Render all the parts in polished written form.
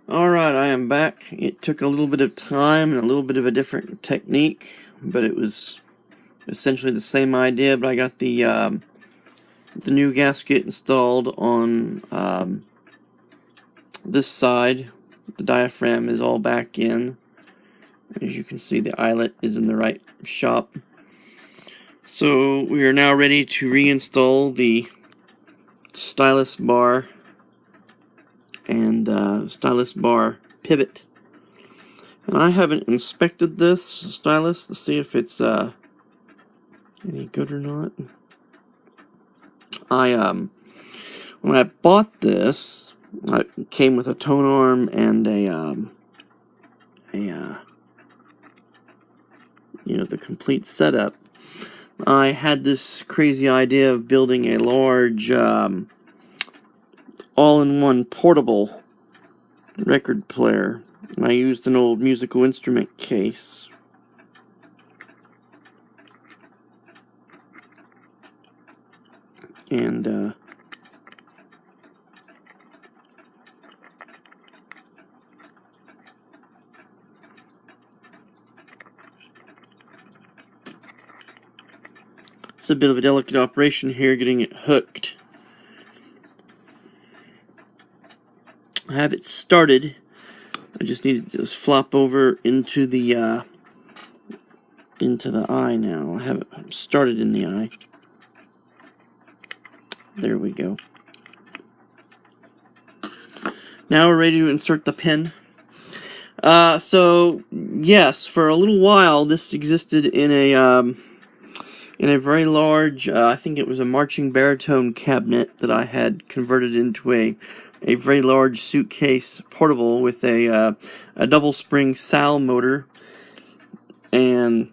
Alright, I am back. It took a little bit of time and a little bit of a different technique, but it was essentially the same idea. But I got the new gasket installed on this side. The diaphragm is all back in. As you can see, the eyelet is in the right shop. So we are now ready to reinstall the stylus bar and stylus bar pivot. And I haven't inspected this stylus to see if it's any good or not. When I bought this, it came with a tone arm and the complete setup. I had this crazy idea of building a large all-in-one portable record player. I used an old musical instrument case. And it's a bit of a delicate operation here, getting it hooked. I have it started. I just need to just flop over into the eye now. I have it started in the eye. There we go. Now we're ready to insert the pin. So yes, for a little while this existed in a very large, I think it was a marching baritone cabinet that I had converted into a very large suitcase portable with a double spring Sal motor and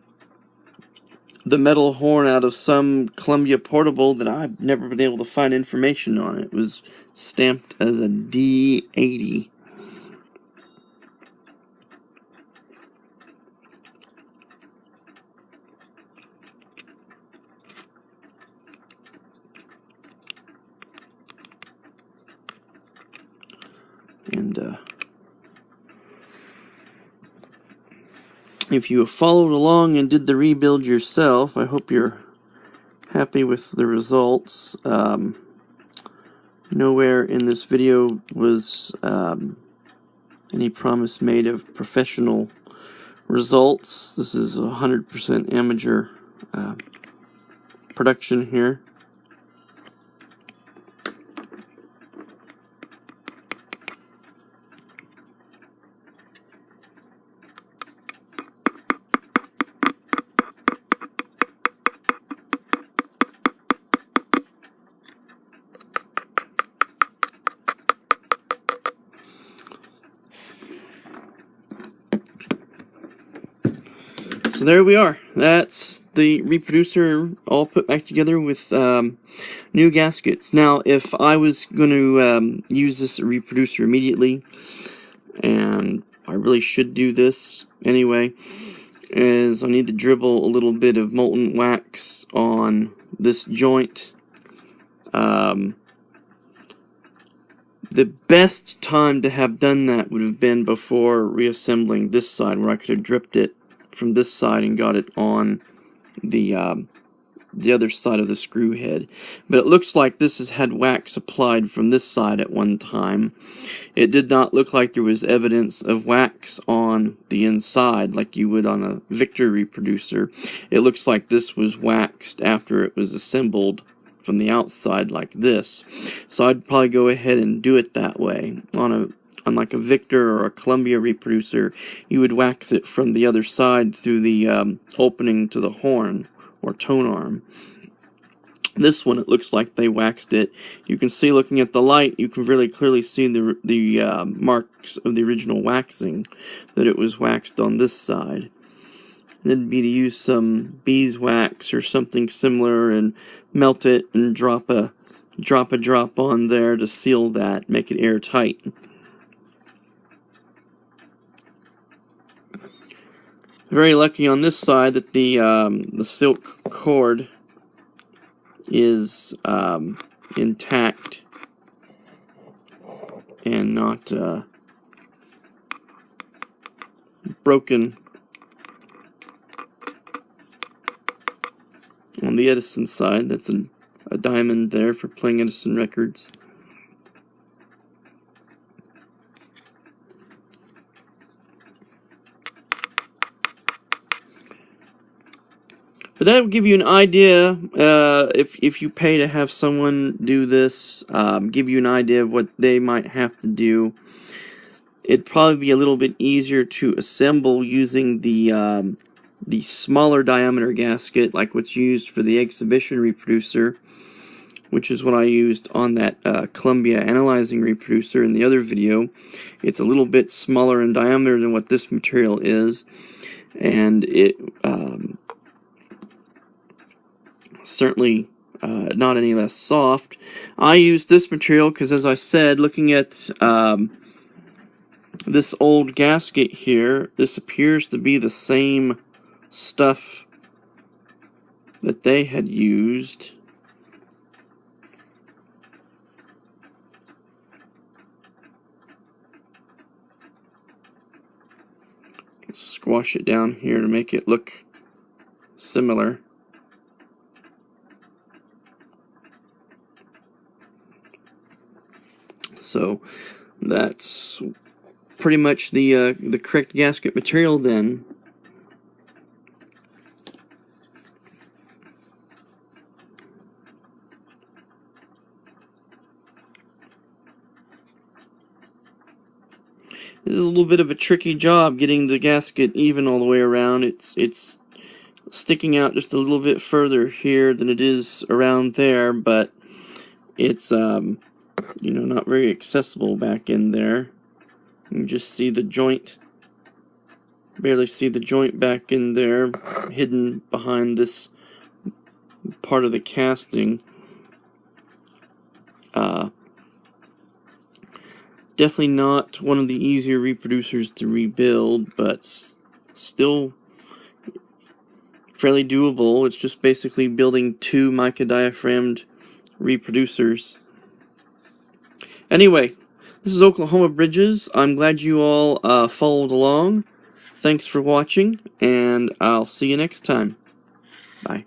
the metal horn out of some Columbia portable that I've never been able to find information on. It was stamped as a D80. And if you have followed along and did the rebuild yourself, I hope you're happy with the results. Nowhere in this video was any promise made of professional results. This is 100% amateur production here. So there we are. That's the reproducer all put back together with new gaskets. Now, if I was going to use this reproducer immediately, and I really should do this anyway, is I need to dribble a little bit of molten wax on this joint. The best time to have done that would have been before reassembling this side, where I could have dripped it from this side and got it on the other side of the screw head. But it looks like this has had wax applied from this side at one time. It did not look like there was evidence of wax on the inside like you would on a Victor reproducer. It looks like this was waxed after it was assembled from the outside like this. So I'd probably go ahead and do it that way. On like a Victor or a Columbia reproducer, you would wax it from the other side through the opening to the horn or tone arm. This one, it looks like they waxed it. You can see, looking at the light, you can really clearly see the marks of the original waxing, that it was waxed on this side. And it'd be to use some beeswax or something similar and melt it and drop a drop on there to seal that, make it airtight. Very lucky on this side that the silk cord is intact and not broken on the Edison side. That's a diamond there for playing Edison records. But that would give you an idea, if you pay to have someone do this, give you an idea of what they might have to do. It'd probably be a little bit easier to assemble using the smaller diameter gasket, like what's used for the exhibition reproducer, which is what I used on that Columbia analyzing reproducer in the other video. It's a little bit smaller in diameter than what this material is, and it certainly not any less soft. I use this material because, as I said, looking at this old gasket here, this appears to be the same stuff that they had used. Squash it down here to make it look similar. So that's pretty much the correct gasket material then. This is a little bit of a tricky job getting the gasket even all the way around. It's sticking out just a little bit further here than it is around there, but it's you know, not very accessible back in there. You can just see the joint, barely see the joint back in there, hidden behind this part of the casting. Definitely not one of the easier reproducers to rebuild, but still fairly doable. It's just basically building two mica diaphragmed reproducers. Anyway, this is Oklahoma Bridges. I'm glad you all followed along. Thanks for watching, and I'll see you next time. Bye.